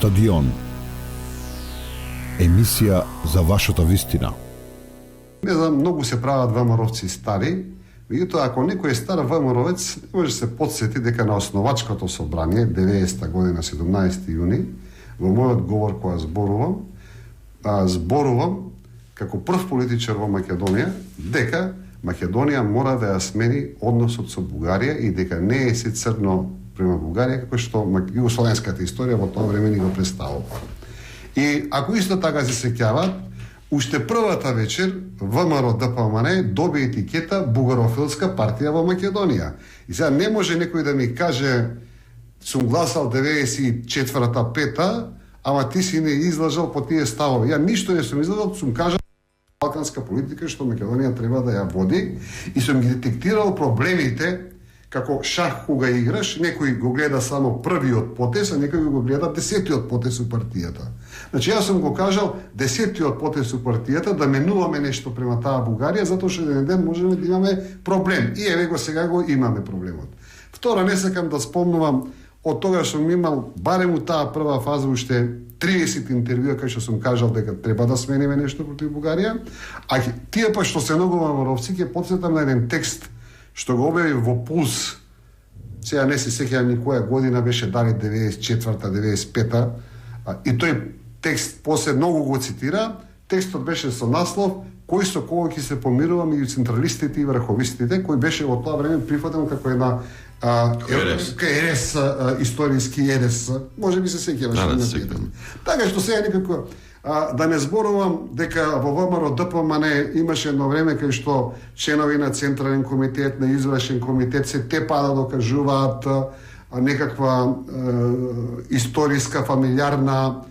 Стадион. Емисија за вашата вистина. Не знам, многу се прават ВМРО-вци стари, меѓутоа ако некој е стар ВМРО-вец, не може се подсети дека на основачкото собрание 90-та година 17 јуни во мојот говор која зборувам како прв политичар во Македонија дека Македонија мора да ја смени односот со Бугарија и дека не е се црно према Бугарија како што југословенската историја во тоа време ни го представува. И ако исто така се сеќаваат, уште првата вечер ВМРО ДПМН доби етикета Бугарофилска партија во Македонија. И сега не може некој да ми каже сум гласал 94-та, 5-та, ама ти си не излажал по тие ставови. Ја ништо не сум излажал, сум кажал балканска политика што Македонија треба да ја води и сум ги детектирал проблемите како шах кога играш, некој го гледа само првиот потез, а некој го гледа 10-тиот потез у партијата. Значи јас сум го кажал 10-тиот потез у партијата да менуваме нешто према таа Бугарија, затоа што еден ден можеме да имаме проблем. И еве го сега го имаме проблемот. Втора, не сакам да спомнувам од тога што сум имал барем у таа прва фаза уште 30 интервјуа кај што сум кажал дека треба да смениме нешто против Бугарија, а тие па што се многу ВМРО-вци ќе потсетам на еден текст што го објави во Пулс. Сега не се сеќавам ни која година беше, дали 94-та, 95-та, и тој текст после многу го цитира. Текстот беше со наслов кој со кого ќе се помирува меѓу централистите и врховистите, кој беше во тоа време прифатен како една ЕРС, историски ЕРС. Може би се сеќаваш на питање. Така што сега никако да не зборувам дека во ВМРО ДПМН имаше едно време кај што членови на Централен комитет, на Извршен комитет се тепа да докажуваат некаква историска, фамилиарна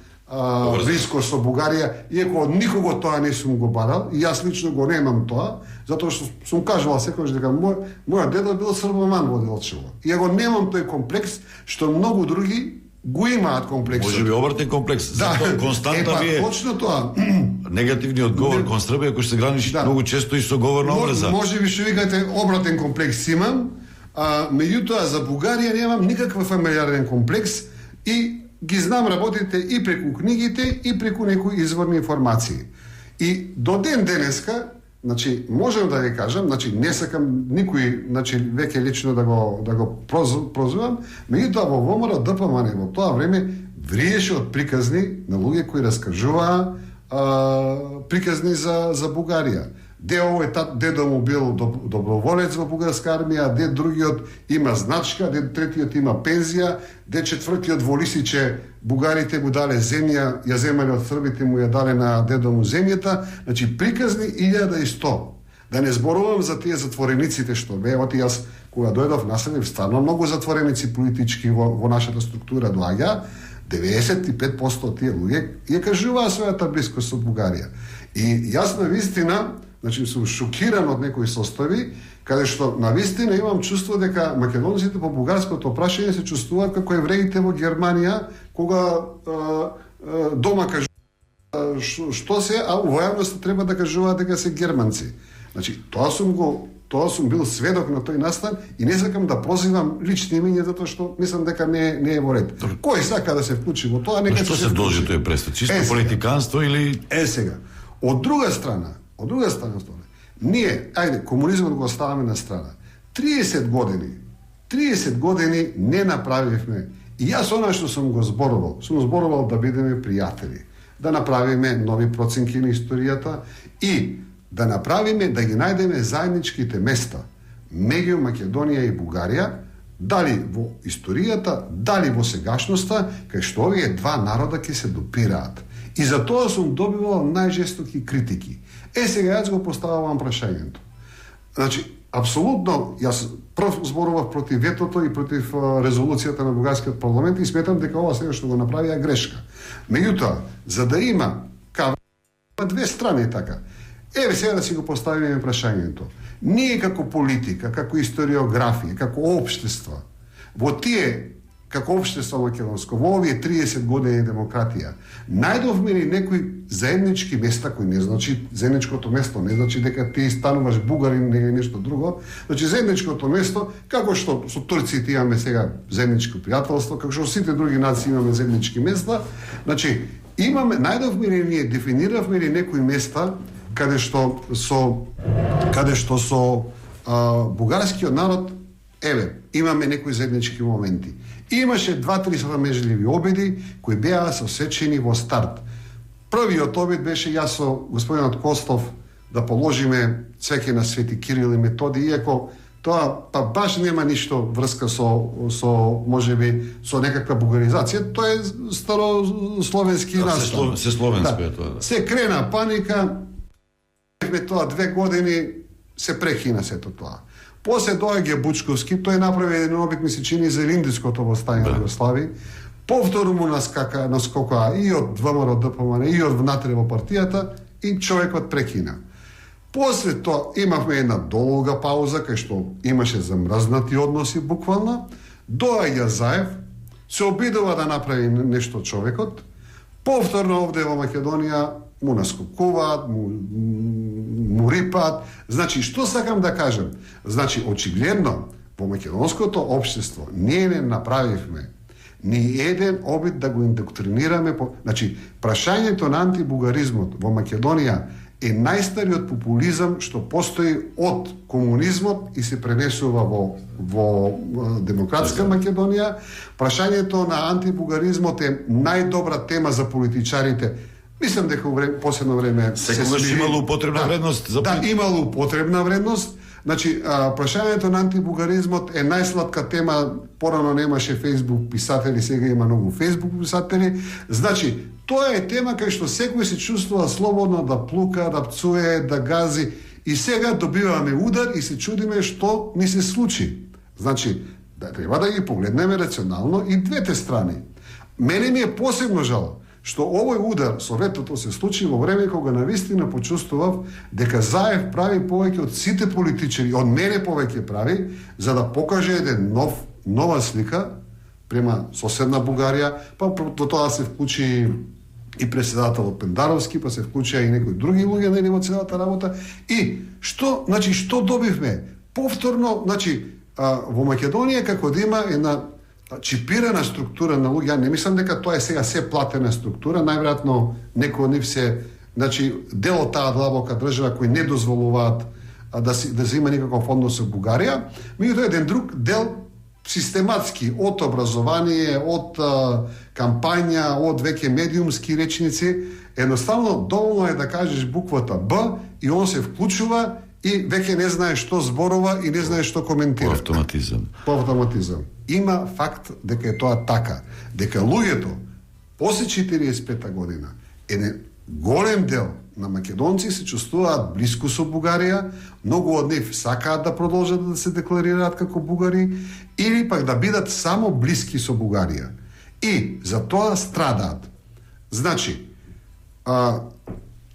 близко со Бугарија, иако од никого тоа не сум го барал, и јас лично го немам тоа, затоа што сум кажувал секогаш дека мојот дедо бил србоман во Делчево. И ја го немам тој комплекс што многу други го имаат комплекс. Може би обратен комплекс. Да. Затоа константно ви е точно тоа. Негативниот говор кон Србија кој се граничи многу често и со говорна обреза. Може би што викате обратен комплекс имам, меѓутоа за Бугарија немам никаква фамилиарен комплекс и ги знам работите и преку книгите и преку некои изворни информации. И до ден денеска, значи можам да ви кажам, значи не сакам никој, значи веќе лично да го прозвувам, меѓутоа во ВМРО ДПМН во тоа време вриеше од приказни на луѓе кои раскажуваа приказни за Бугарија. Де овој дедо му бил доброволец во бугарска армија, де другиот има значка, де третиот има пензија, де четвртиот во Лисиче бугарите му дале земја, ја земале од србите му ја дале на дедо му земјата, значи приказни 1100. Да не зборувам за тие затворениците што бе, оти јас кога дојдов населив стварно многу затвореници политички во нашата структура доаѓа, 95% од тие луѓе ја кажуваа својата близкост со Бугарија. И јас на вистина, значи сум шокиран од некои состави, каде што на вистина имам чувство дека македонците по бугарското прашање се чувствуваат како евреите во Германија, кога дома кажуваат што се, а во јавност треба да кажуваат дека се германци. Значи, тоа сум бил сведок на тој настан и не сакам да прозивам лични имиња затоа што мислам дека не е во ред. Кој сака да се вклучи во тоа, нека се должи тој престап? Чисто политиканство или сега. Од друга страна, ние, ајде, комунизмот го оставаме на страна. 30 години не направивме. И јас она што сум зборувал да бидеме пријатели, да направиме нови проценки на историјата и да направиме, да ги најдеме заедничките места меѓу Македонија и Бугарија, дали во историјата, дали во сегашноста, кај што овие два народа ќе се допираат. И за тоа сум добивал најжестоки критики. Сега јас го поставувам прашањето. Значи, апсолутно, јас прв зборував против ветото и против резолуцијата на бугарскиот парламент и сметам дека ова сега што го направија е грешка. Меѓутоа, за да има две страни така, еве сега да си го поставиме прашањето. Ние како политика, како историографија, како општество, во тие како општество македонско во овие 30 години демократија, најдовме ли некои заеднички места, кои не значи заедничкото место, не значи дека ти стануваш бугарин или нешто друго, значи заедничкото место, како што со турците имаме сега заедничко пријателство, како што сите други нации имаме заеднички места, значи имаме, најдовме ли ние, дефиниравме ли некои места каде што со бугарскиот народ, имаме некои заеднички моменти. Имаше 2-3 срамежливи обиди кои беа сосечени во старт. Првиот обид беше јас со господинот Костов да положиме цвеќе на Свети Кирил и Методи, иако тоа па баш нема ништо врска со можеби со некаква бугаризација, тоа е старословенски настан. Се словенско е тоа. Се крена паника, тоа 2 години се прекина сето тоа. После доаѓа Бучковски, тој направи еден обид, ми се чини, за Илиндиското восстање на Југославија. Повторно му наскока и од ВМРО ДПМН, и од внатре во партијата, и човекот прекина. После тоа имавме една долга пауза, кај што имаше замрзнати односи буквално. Доаѓа Заев, се обидува да направи нешто човекот. Повторно овде во Македонија му наскокуваат, му рипаат. Значи, што сакам да кажем? Значи, очигледно, во македонското општество ние не направивме ни еден обид да го индоктринираме. Значи, прашањето на антибугаризмот во Македонија е најстариот популизам што постои од комунизмот и се пренесува во демократска Македонија. Прашањето на антибугаризмот е најдобра тема за политичарите. Мислам дека во последно време секогаш имало употребна вредност за имало употребна вредност. Значи, прашањето на антибугаризмот е најслатка тема. Порано немаше Фейсбук писатели, сега има многу Фейсбук писатели. Значи, тоа е тема кај што секој се чувствува слободно да плука, да пцуе, да гази. И сега добиваме удар и се чудиме што ни се случи. Значи, треба да ги погледнеме рационално и двете страни. Мене ми е посебно жал што овој удар со ветото се случи во време кога навистина почувствував дека Заев прави повеќе од сите политичари, од мене повеќе прави, за да покаже еден нова слика према соседна Бугарија, па до тоа се вклучи и председателот Пендаровски, па се вклучија и некои други луѓе во целата работа. И што добивме? Повторно, во Македонија како да има една чипирана структура на луѓе, не мислам дека тоа е сега се платена структура, најверојатно некои од нив се, дел од таа длабока држава кои не дозволуваат да се има никаков однос со Бугарија, меѓутоа еден друг дел систематски од образование, од кампања, од веќе медиумски речници, едноставно доволно е да кажеш буквата Б и он се вклучува и веќе не знае што зборува и не знае што коментира. По автоматизам. Има факт дека е тоа така. Дека луѓето после 45-та година, еден голем дел на македонци се чувствуваат блиску со Бугарија, многу од нив сакаат да продолжат да се декларираат како бугари, или пак да бидат само блиски со Бугарија. И за тоа страдаат. Значи,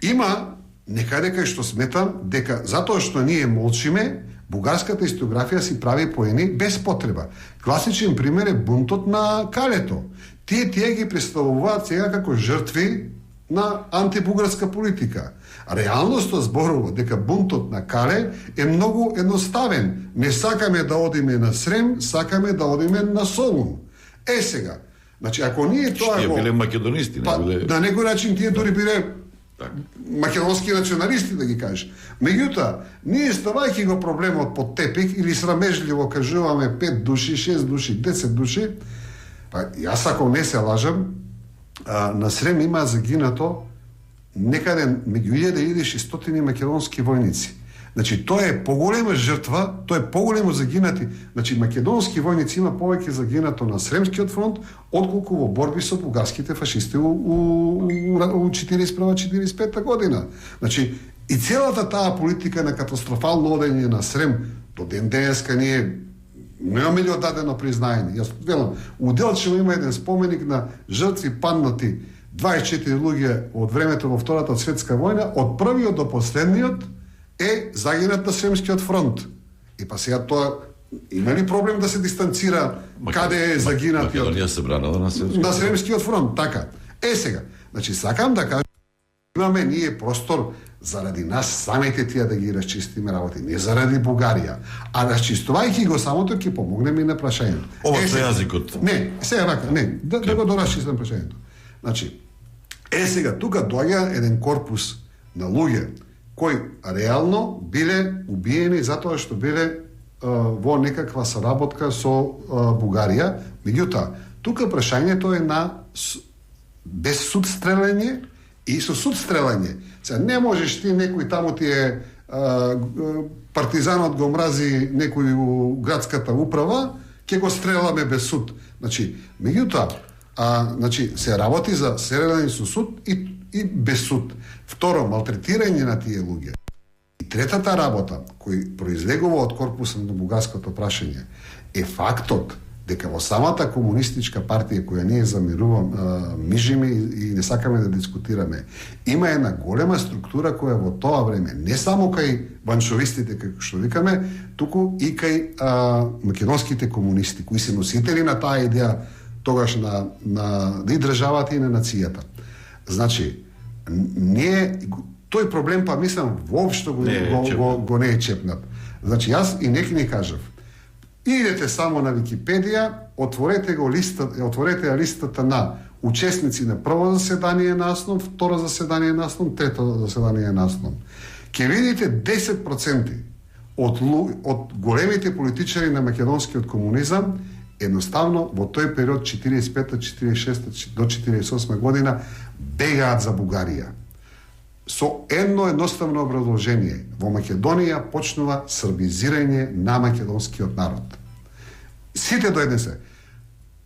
има некаде кај што сметам дека затоа што ние молчиме, бугарската историографија си прави поени без потреба. Класичен пример е бунтот на Калето. Тие ги представуваат сега како жртви на антибугарска политика. Реалноста зборува дека бунтот на Кале е многу едноставен. Не сакаме да одиме на Срем, сакаме да одиме на Солун. Сега, значи ако ние тоа го биле македонисти, на некој начин тие дури биле македонски националисти, да ги кажеш. Меѓутоа, ние ставајќи го проблемот под тепик или срамежливо кажуваме 5 души, 6 души, 10 души, јас ако не се лажам, на Срем има загинато некаде меѓу 1000 и 600 македонски војници. Значи, тоа е поголема жртва, тоа е поголемо загинати. Значи, македонски војници има повеќе загинато на Сремскиот фронт, отколку во борби со бугарските фашисти у 41-45 година. Значи, и целата таа политика на катастрофално одење на Срем, до ден денеска ние немаме ли одадено признање. Јас велам, у Делчево има еден споменик на жртви паднати 24 луѓе од времето во Втората светска војна, од првиот до последниот е загинат на Сремскиот фронт. И па сега тоа има ли проблем да се дистанцира каде е загинатиот? Македонија се бранала на Сремскиот фронт, така. Сега, значи сакам да кажам, имаме ние простор заради нас самите тие да ги расчистиме работи, не заради Бугарија. А расчистувајќи го самото ќе помогнеме и на прашањето. Ова со јазикот. Не, сега вака, не, да го дорасчистам прашањето. Значи, сега тука доаѓа еден корпус на луѓе кои реално биле убиени затоа што биле во некаква соработка со Бугарија. Меѓутоа, тука прашањето е на без суд стрелење и со суд стрелење. Сега не можеш ти некој таму ти е партизанот го мрази некој у градската управа, ќе го стреламе без суд. Значи, меѓутоа, значи се работи за стреляње со суд и без суд. Второ, малтретирање на тие луѓе. И третата работа, кој произлегува од корпусот на бугарското прашање, е фактот дека во самата комунистичка партија која ние мижиме и не сакаме да дискутираме, има една голема структура која во тоа време, не само кај ваншовистите, како што викаме, туку и кај македонските комунисти, кои се носители на таа идеја тогаш на и државата и на нацијата. Значи, тој проблем, па мислам, воопшто го не е чепнат. Значи, јас и нека ни кажав, идете само на Википедија, отворете листата на учесници на прво заседание на АСНОМ, второ заседание на АСНОМ, трето заседание на АСНОМ. Ке видите 10% од големите политичари на македонскиот комунизам едноставно во тој период 45-та, 46-та до 48 година бегаат за Бугарија. Со едноставно образложение, во Македонија почнува србизирање на македонскиот народ. Сите до еден се.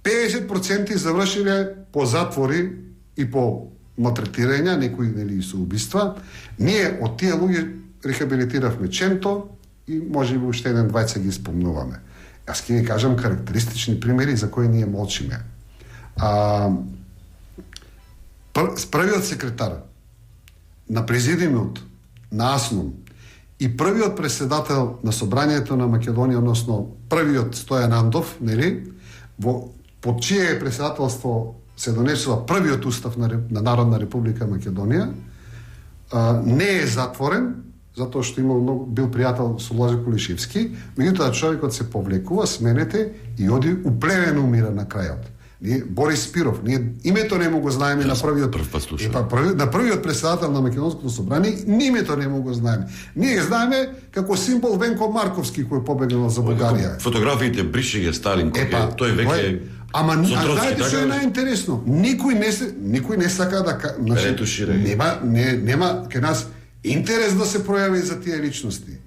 50% завршиле по затвори и по малтретирања, некои нели со убиства. Ние од тие луѓе рехабилитиравме Ченто и може би уште еден двајца ги спомнуваме. Јас ќе ви кажам карактеристични примери за кои ние молчиме. Првиот секретар на президиумот на АСНОМ и првиот председател на собранието на Македонија, односно првиот Стојан Андов, нели, под чие председателство се донесува првиот устав на Народна република Македонија, не е затворен, затоа што бил пријател со Лоза Кулишевски, меѓутоа човекот се повлекува, сменете и оди уплевен умира на крајот. Борис Спиров, ние името не му го знаеме на првиот на првиот председател на Македонското собрание, името не му го знаеме. Ние знаеме како символ Венко Марковски кој побегнал за Бугарија. Фотографиите брише ги Сталин, тој веќе Ама знаете што е најинтересно? Никој не сака да нема кај нас интерес да се пројави за тие личности.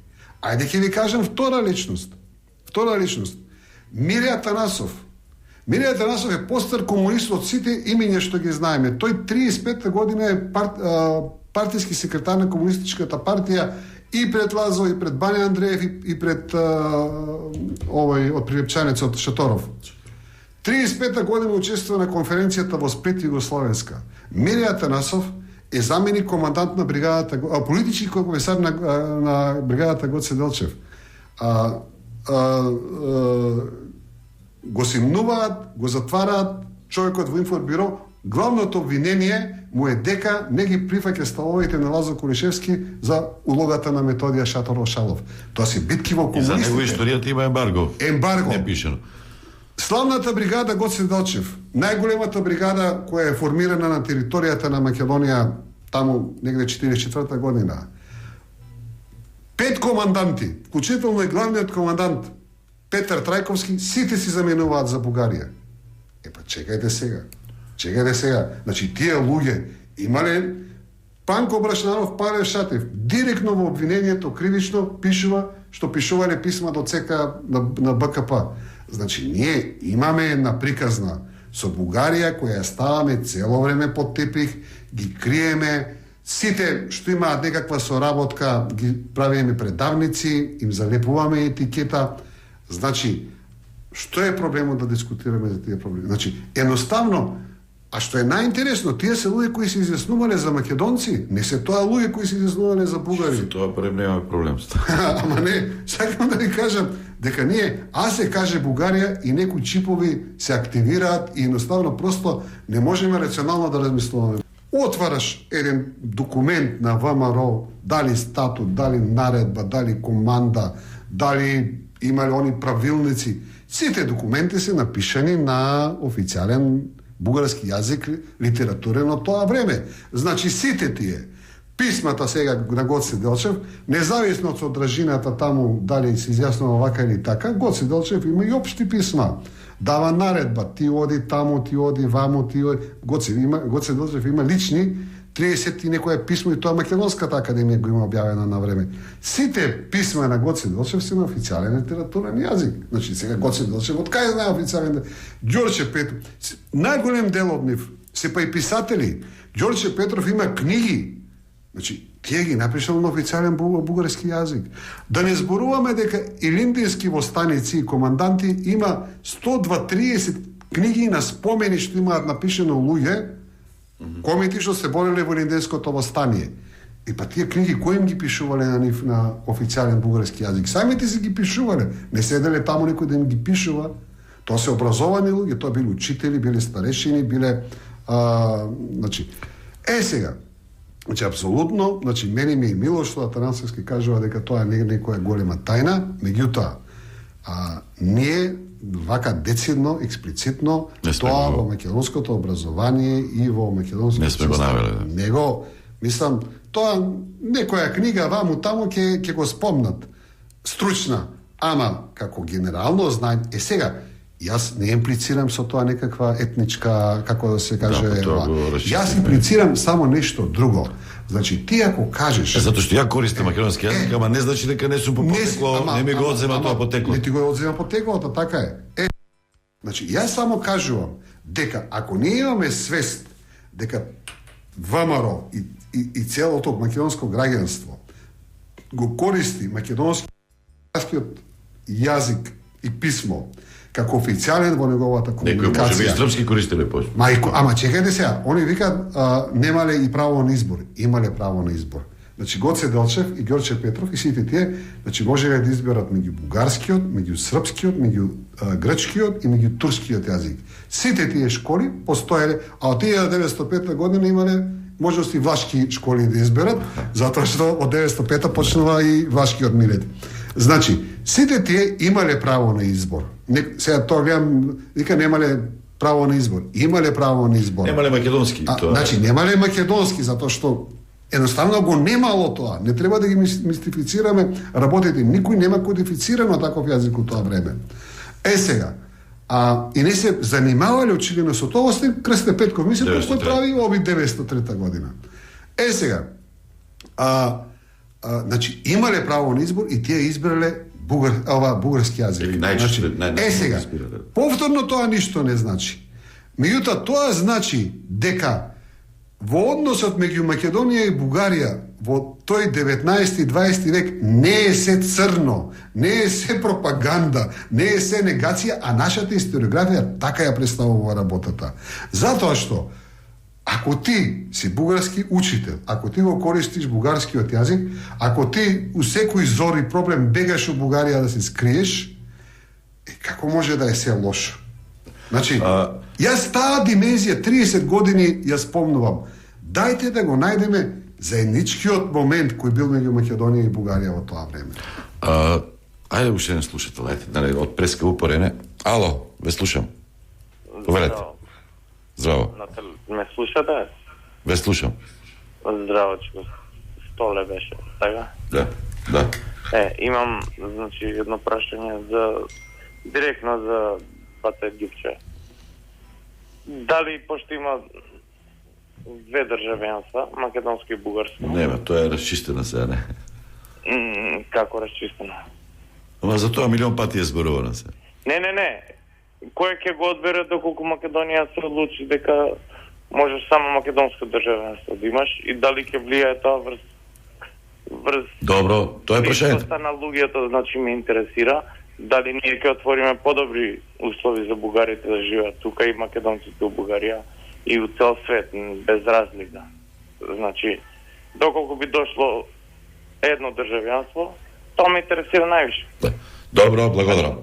Ајде ќе ви кажам втора личност. Миле Атанасов. Миле Атанасов е постар комунист од сите имиња што ги знаеме. Тој 35-та година е партиски секретар на комунистичката партија и пред Лазо, и пред Бања Андреев, и пред од прилепчанецот Шаторов. 35-та година учествува на конференцијата во Сплит Југословенска. Миле Атанасов е заменик командант на бригадата, политички комесар на бригадата Гоце Делчев. Го симнуваат, го затвараат човекот во информбиро. Главното обвинение му е дека не ги прифаќа ставовите на Лазо Кулишевски за улогата на Методија Шаторов Шалов. Тоа се битки во комунистите. И за него историјата има ембарго. Не пишено. Славната бригада Гоце Делчев, најголемата бригада која е формирана на територијата на Македонија таму негде 44-та година. 5 команданти, вклучително и главниот командант Петар Трајковски, сите си заменуваат за Бугарија. Чекајте сега. Значи, тие луѓе имале Панко Брашнанов, Павел Шатев, директно во обвинението кривично пишувале писма до ЦК на БКП. Значи, ние имаме една приказна со Бугарија која ставаме цело време под тепих, ги криеме, сите што имаат некаква соработка ги правиме предавници, им залепуваме етикета. Значи, што е проблемот да дискутираме за тие проблеми? Значи, едноставно, а што е најинтересно, тие се луѓе кои се изјаснувале за македонци, не се тоа луѓе кои се изјаснувале за бугари. Тоа нема проблем. Ама не, сакам да ви кажам, дека ние, а се каже Бугарија и некои чипови се активираат и едноставно просто не можеме рационално да размислуваме. Отвараш еден документ на ВМРО, дали статут, дали наредба, дали команда, дали имали они правилници. Сите документи се напишани на официјален бугарски јазик, литературен од тоа време. Значи сите тие писмата сега на Гоце Делчев, независно од содржината таму, дали се изјаснува вака или така, Гоце Делчев има и општи писма. Дава наредба, ти оди таму, ти оди ваму, ти оди... Гоце Делчев има лични 30 и некоја писмо и тоа Македонската академија го има објавено на време. Сите писма на Гоце Делчев се на официјален литературен јазик. Значи сега Гоце Делчев од кај знае официјален? Ѓорче Петров, најголем дел од нив се па и писатели. Ѓорче Петров има книги. Значи, тие ги напишал на официјален бугарски јазик. Да не зборуваме дека илиндински востаници и команданти има 120-30 книги на спомени што имаат напишено луѓе, комити што се бореле во илиндинското востание. И па тие книги кои им ги пишувале на нив на официјален бугарски јазик? Самите си ги пишувале. Не седеле таму некој да им ги пишува. Тоа се образовани луѓе, тоа били учители, били старешини, биле значи сега. Значи, апсолутно, значи, мене ми е мило што Атанасовски кажува дека тоа е некоја голема тајна, меѓутоа, ние вака децидно, експлицитно, тоа во македонското образование и во македонското... Не сме го навеле. Него, мислам, тоа некоја книга ваму таму ќе го спомнат. Стручна, ама како генерално знаем, сега, јас не имплицирам со тоа некаква етничка, како да се каже, јас имплицирам само нешто друго. Значи, ти ако кажеш... Затоа што ја користам македонски јазик, ама не значи дека не сум по потекло, не ми го одзема тоа потекло. Не ти го одзема потеклото, така е. Значи, јас само кажувам дека ако ние имаме свест дека ВМРО и целото македонско граѓанство го користи македонскиот јазик и писмо како официјален во неговата комуникација. Некој може би и српски користеле пош. Ама чекајте сега, они викаат немале и право на избор. Имале право на избор. Значи Гоце Делчев и Ѓорче Петров и сите тие, значи можеле да изберат меѓу бугарскиот, меѓу српскиот, меѓу грчкиот и меѓу турскиот јазик. Сите тие школи постоеле, а од 1905 година имале можности влашки школи да изберат, затоа што од 1905 почнува и влашкиот милет. Значи, сите тие имале право на избор. Сега тоа гледам, вика немале право на избор. Имале право на избор. Немале македонски. Значи, немале македонски, затоа што едноставно го немало тоа. Не треба да ги мистифицираме работите. Никој нема кодифицирано таков јазик у тоа време. Сега, и не се занимавале очигледно со тоа, Крсте Петков, мислам, кој прави ови 903 година. Сега, значи, имале право на избор и тие избрале бугарски јазик. Значи, сега, повторно тоа ништо не значи. Меѓутоа, тоа значи дека во односот меѓу Македонија и Бугарија во тој 19 и 20 век не е се црно, не е се пропаганда, не е се негација, а нашата историографија така ја представува работата. Затоа што ако ти си бугарски учител, ако ти го користиш бугарскиот јазик, ако ти у секој зори проблем бегаш у Бугарија да се скриеш, како може да е се лошо? Значи, јас таа димензија 30 години ја спомнувам. Дајте да го најдеме заедничкиот момент кој бил меѓу Македонија и Бугарија во тоа време. Ајде уште не слушател, ајде, од преска упорене. Ало, ве слушам. Повелете. Здраво. Ме слушате? Ве слушам. Здраво, че Столе беше, така? Да. Имам, значи, едно прашање директно за Бата Египче. Дали, пошто има две државенства, македонско и бугарско? Нема, тоа е расчистено сега, не. Како расчистено? Ама за тоа милион пати е зборувано се. Не. Кој ќе го одбере доколку Македонија се одлучи дека можеш само македонско државенство да имаш и дали ќе влијае тоа врз Добро, тоа е прашањето. На луѓето, значи ме интересира дали ние ќе отвориме подобри услови за бугарите да живеат тука и македонците у Бугарија и у цел свет, без разлика. Значи, доколку би дошло едно државјанство, тоа ме интересира највише. Добро, благодарам.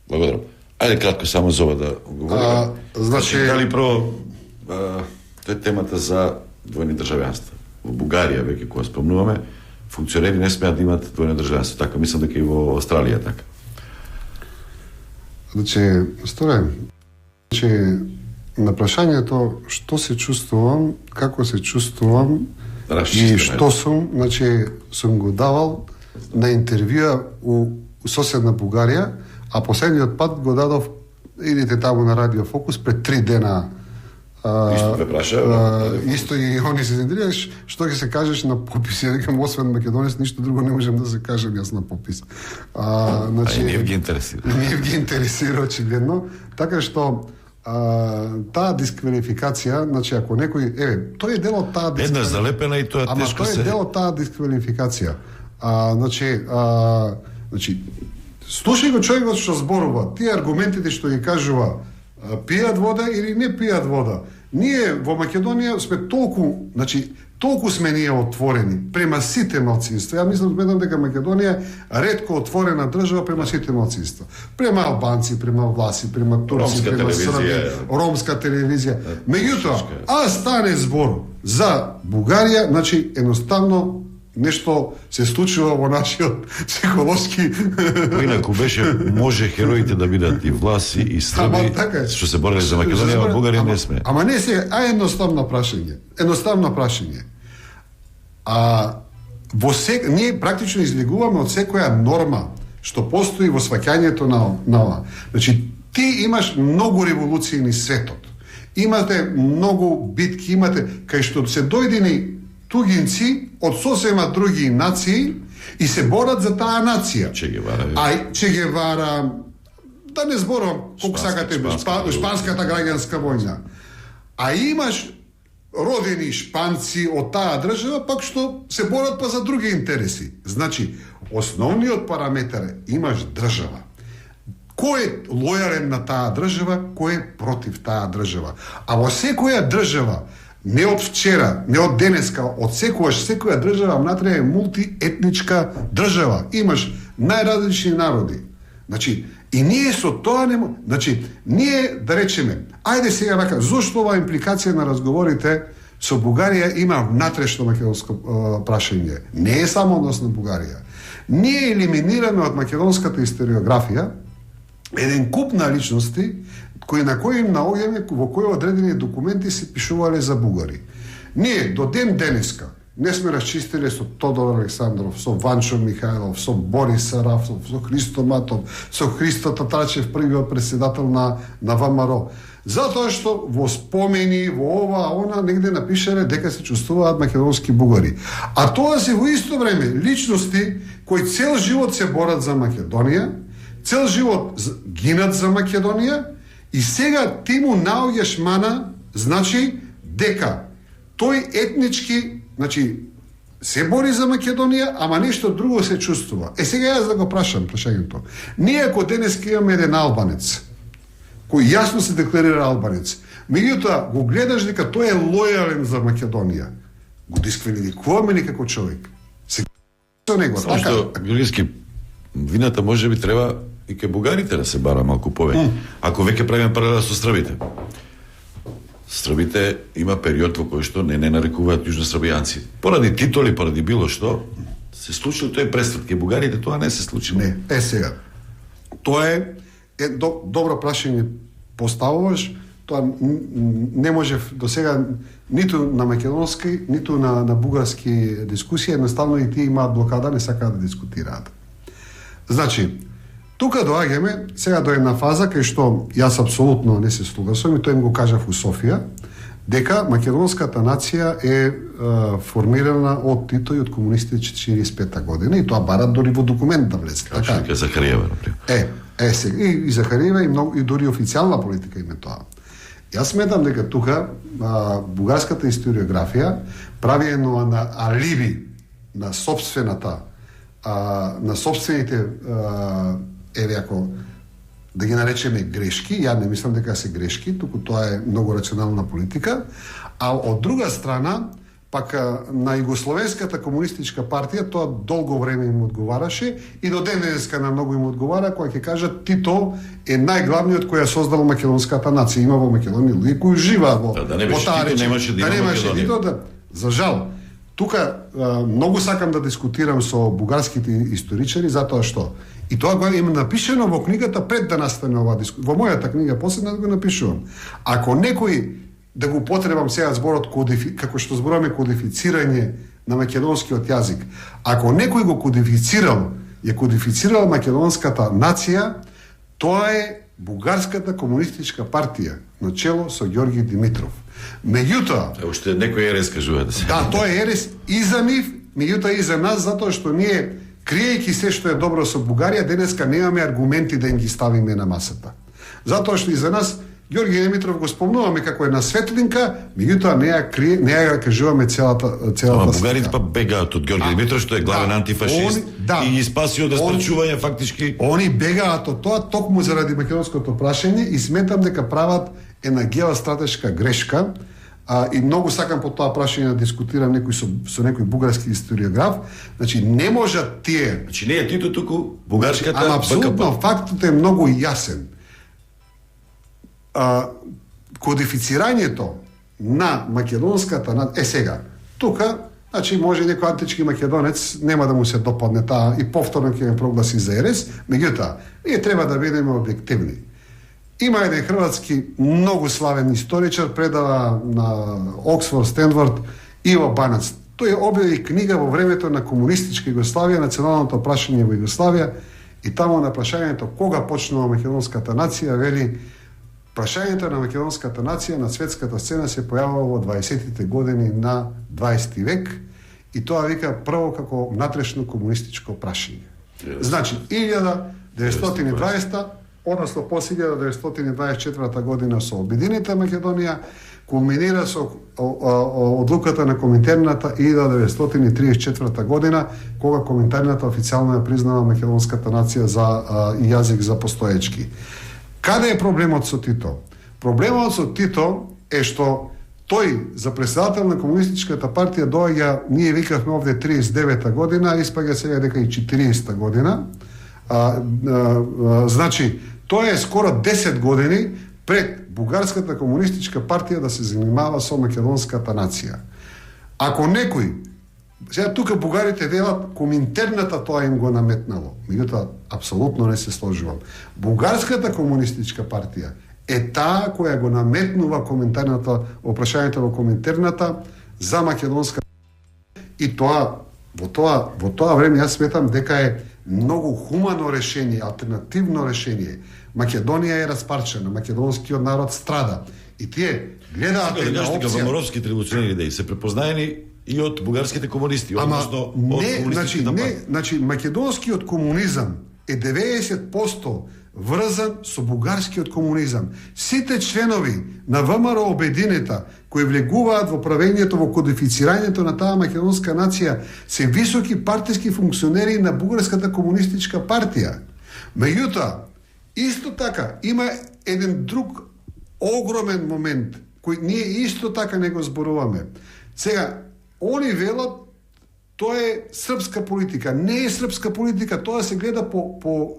Благодарам. Ајде кратко само за ова да говориме. Значи, дали прво тоа е темата за двојни државјанства. Во Бугарија веќе кога спомнуваме, функционери не смеат да имат двојно државјанство. Така мислам дека и во Австралија така. Значи, на прашањето што се чувствувам, како се чувствувам и што сум, значи сум го давал на интервјуа у соседна Бугарија, а последниот пат го дадов, идите таму на Радио Фокус пред 3 дена. Исто ве праша? Исто и они се заинтересираа што ќе се кажеш на попис. Ја викам, освен македонец, ништо друго не можам да се кажам јас на попис. Значи, не ги интересира. Не ги интересира очигледно, така што таа дисквалификација, значи ако некој, тој е дел од таа дисквалификација. Една залепена и тоа тешко се. Ама тој е дел од таа дисквалификација. Значи слушај го човекот што зборува, тие аргументите што ги кажува, пијат вода или не пијат вода. Ние во Македонија сме толку сме ние отворени према сите малцинства. Ја сметам дека Македонија е ретко отворена држава према сите малцинства. Према албанци, према власи, према турци, према срби, ромска телевизија. Меѓутоа, стане збор за Бугарија, значи едноставно нешто се случува во нашиот психолошки. Инаку беше, може хероите да бидат и власи, и срби, што се бореле за Македонија, а Бугарија не сме. Ама не сега, едноставно прашање. Ние практично излегуваме од секоја норма што постои во сваќањето на ова. Значи, ти имаш многу револуции низ светот. Имате многу битки, кај што се дојдени тугинци од сосема други нации и се борат за таа нација. Че Гевара, да не зборам колку сакате шпанската граѓанска војна. А имаш родени шпанци од таа држава, пак што се борат па за други интереси. Значи, основниот параметар е имаш држава. Кој е лојален на таа држава, кој е против таа држава. А во секоја држава, не од вчера, не од денеска, од секоја држава внатре е мултиетничка држава. Имаш најразлични народи. Значи, и ние со тоа ние да речеме, ајде сега вака, зошто оваа импликација на разговорите со Бугарија има внатрешно македонско прашање? Не е само однос на Бугарија. Ние елиминираме од македонската историографија еден куп на личности на кои им наоѓаме во кои одредени документи се пишувале за бугари. Ние до ден денеска не сме расчистили со Тодор Александров, со Ванчо Михајлов, со Борис Сарафов, со Христо Матов, со Христо Татарчев, првиот председател на ВМРО. Затоа што во спомени, во ова, она, негде напишале дека се чувствуваат македонски бугари. А тоа се во исто време личности кои цел живот се борат за Македонија, цел живот гинат за Македонија, и сега ти му наоѓаш мана, значи дека тој етнички, значи се бори за Македонија, ама нешто друго се чувствува. Сега јас да го прашам прашањето. Ние ако денес имаме еден албанец, кој јасно се декларира албанец, меѓутоа го гледаш дека тој е лојален за Македонија, го дисквалификуваме ли како човек? Се со него, само така? Што, Георгиски, вината може би треба и кај бугарите да се бара малку повеќе. Ако веќе правиме паралела со србите. Србите има период во кој што не нарекуваат јужносрбијанци. Поради титоли, поради било што, се случило тој пресврт. Кај бугарите тоа не се случило. Не, сега. Тоа е добро прашање поставуваш, тоа не можев до сега ниту на македонски, ниту на бугарски дискусија, едноставно и тие имаат блокада, не сакаат да дискутираат. Значи, тука доаѓаме сега до една фаза кај што јас апсолутно не се слугасам и тој им го кажав у Софија, дека македонската нација е формирана од Тито и од комунистите 45 година и тоа барат дори во документ да влезе. Така е Захариева, например. Сега и Захариева и дори официјална политика има тоа. Јас сметам дека тука бугарската историографија прави едно алиби на собствената на собствените ако да ги наречеме грешки, ја не мислам дека се грешки, туку тоа е многу рационална политика, а од друга страна Пак на Југословенската комунистичка партија тоа долго време им одговараше и до ден денеска на многу им одговара кога ќе кажат Тито е најглавниот кој ја создал македонската нација. Има во Македонија луѓе кои живеат во да не беше Тито, немаше да има Македонија. Тито, за жал. Тука многу сакам да дискутирам со бугарските историчари затоа што и тоа го има напишено во книгата пред да настане оваа дискусија. Во мојата книга последна го напишувам. Ако некој да го потребам сега зборот како што зборуваме кодифицирање на македонскиот јазик. Ако некој го кодифицирал македонската нација, тоа е Бугарската комунистичка партија на чело со Ѓорги Димитров. Меѓутоа, уште некој ерес кажува да се. Да, тоа е ерес и за нив, меѓутоа и за нас, затоа што ние криејќи се што е добро со Бугарија, денеска немаме аргументи да им ги ставиме на масата. Затоа што и за нас Ѓорги Димитров го спомнуваме како една светлинка, меѓутоа не ја кажуваме целата Ама бугарите па бегаат од Ѓорги Димитров, што е главен антифашист и ги спаси од распрачување фактички. Они бегаат од тоа токму заради македонското прашање и сметам дека прават една геостратешка грешка. И многу сакам по тоа прашање да дискутирам со некој бугарски историограф. Значи не можат тие. Значи не е Тито туку бугарската БКП. Апсолутно фактот е многу јасен. Кодифицирањето на македонската сега тука, значи може некој антички македонец нема да му се допадне таа и повторно ќе ме прогласи за ерес, меѓутоа ние треба да бидеме објективни. Има еден хрватски многу славен историчар, предава на Оксфорд, Стенфорд, Иво Банац. Тој објави книга во времето на комунистичка Југославија, националното прашање во Југославија, и таму на прашањето кога почнува македонската нација, вели прашањето на македонската нација на светската сцена се појавува во 20-тите години на 20 век и тоа вика прво како натрешно комунистичко прашање. Значи 1920 односно после 1924 година со обединета Македонија кулминира со одлуката на Коминтерната и 1934 година кога Коминтерната официјално ја признава македонската нација за јазик за постоечки. Каде е проблемот со Тито? Проблемот со Тито е што тој за председател на комунистичката партија доаѓа, ние викавме овде 39-та година, испаѓа сега дека и 40-та година. Значи, тоа е скоро 10 години пред Бугарската комунистичка партија да се занимава со македонската нација. Ако некој, сега тука бугарите велат Коминтерната тоа им го наметнало, меѓутоа апсолутно не се сложувам. Бугарската комунистичка партија е таа која го наметнува Коминтерната, опрашањето во Коминтерната за македонска и тоа во тоа време јас сметам дека е многу хумано решение, алтернативно решение. Македонија е распарчена, македонскиот народ страда и тие гледаат една опција. Моровски револуционери идеи се препознаени и од бугарските комунисти, односно од комунистичката партија. Значи македонскиот комунизам е 90% врзан со бугарскиот комунизам. Сите членови на ВМРО обединета кои влегуваат во правењето, во кодифицирањето на таа македонска нација се високи партиски функционери на Бугарската комунистичка партија. Меѓутоа, исто така има еден друг огромен момент кој ние исто така не го зборуваме. Сега, они велат тоа е српска политика. Не е српска политика, тоа се гледа по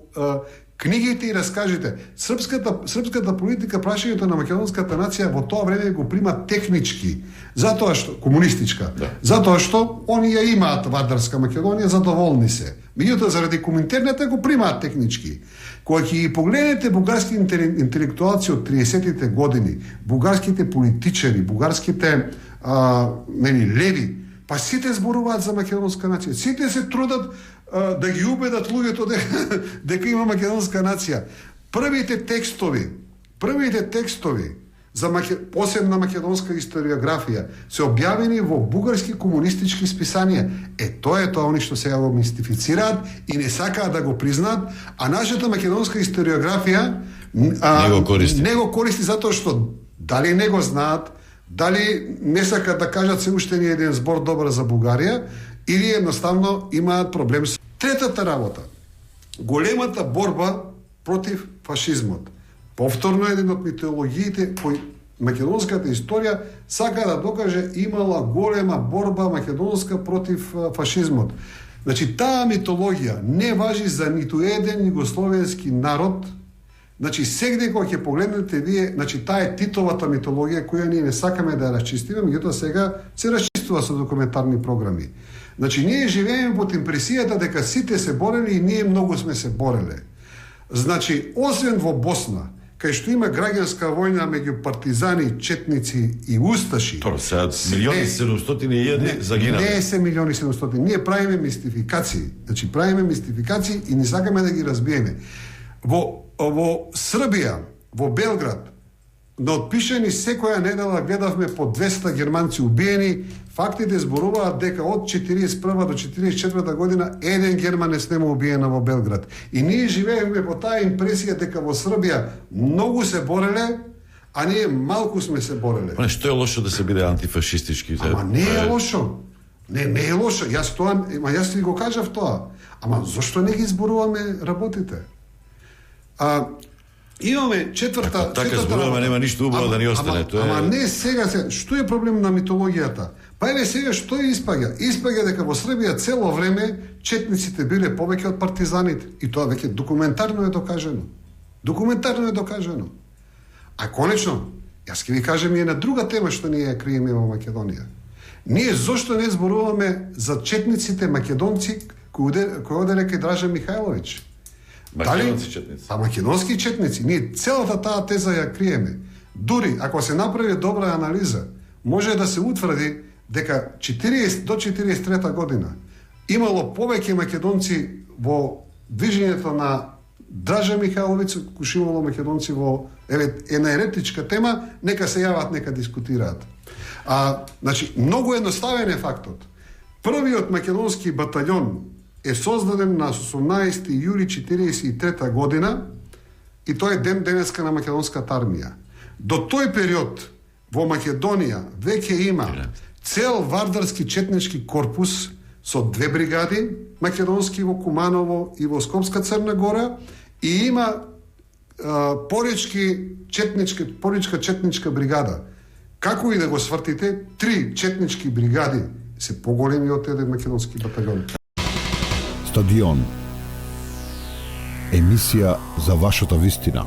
книгите и раскажите. Српската политика, прашањето на македонската нација во тоа време го примат технички, затоа што комунистичка, затоа што они ја имаат Вардарска Македонија, задоволни се. Меѓутоа заради Коминтерната го примаат технички. Кога ќе ги погледнете бугарски интелектуалци од 30-тите години, бугарските политичари, бугарските леви, па сите зборуваат за македонска нација. Сите се трудат да ги убедат луѓето дека има македонска нација. Првите текстови за посебна македонска историографија се објавени во бугарски комунистички списанија. Тоа е тоа они што сега го мистифицираат и не сакаат да го признаат, а нашата македонска историографија не го користи затоа што дали не го знаат, дали не сакат да кажат се уште ни еден збор добар за Бугарија, или едноставно имаат проблем со третата работа. Големата борба против фашизмот. Повторно еден од митологиите кој македонската историја сака да докаже имала голема борба македонска против фашизмот. Значи, таа митологија не важи за ниту еден југословенски народ. Значи, сегде кога ќе погледнете вие, значи, таа е Титовата митологија, која ние не сакаме да ја расчистиме, меѓутоа сега се расчистува со документарни програми. Значи, ние живееме под импресијата дека сите се борели и ние многу сме се бореле. Значи, освен во Босна, кај што има граѓанска војна меѓу партизани, четници и усташи. Тоа се 1.701.000 загинале. Не се 1.700.000. Ние правиме мистификации. Значи, правиме мистификации и не сакаме да ги разбиеме. Во Србија, во Белград, на отпишани секоја недела гледавме по 200 германци убиени. Фактите зборуваат дека од 41 до 44 година еден германец нема убиена во Белград. И ние живееме по таа импресија дека во Србија многу се бореле, а ние малку сме се бореле. Па што е лошо да се биде антифашистички? Ама не е лошо. Не е лошо. Јас ви го кажав тоа. Ама зошто не ги зборуваме работите? Имаме четврта... Така зборуваме, нема ништо убаво да ни остане. Ама не сега. Што е проблем на митологијата? Па еве сега што испаѓа? Испаѓа дека во Србија цело време четниците биле повеќе од партизаните. И тоа веќе документарно е докажено. Документарно е докажено. А конечно, јас ќе ви кажем и една друга тема што ние ја криеме во Македонија. Ние зошто не зборуваме за четниците македонци кои оделе кај Дража Михајловиќ? Македонски четници. Па македонски четници. Ние целата таа теза ја криеме. Дури, ако се направи добра анализа, може да се утврди дека до 43 година имало повеќе македонци во движењето на Дража Михајловиќ, кој имало македонци во една еретичка тема, нека се јават, нека дискутираат. Значи, многу едноставен е фактот. Првиот македонски батальон е создаден на 18. јули 1943 година и тој е ден денеска на македонската армија. До тој период во Македонија веќе има цел вардарски четнички корпус со 2 бригади, македонски во Куманово и во Скопска Црна Гора, и има поречка четничка бригада. Како и да го свртите, 3 четнички бригади се поголеми од еден македонски батальон. Стадион. Емисија за вашата вистина.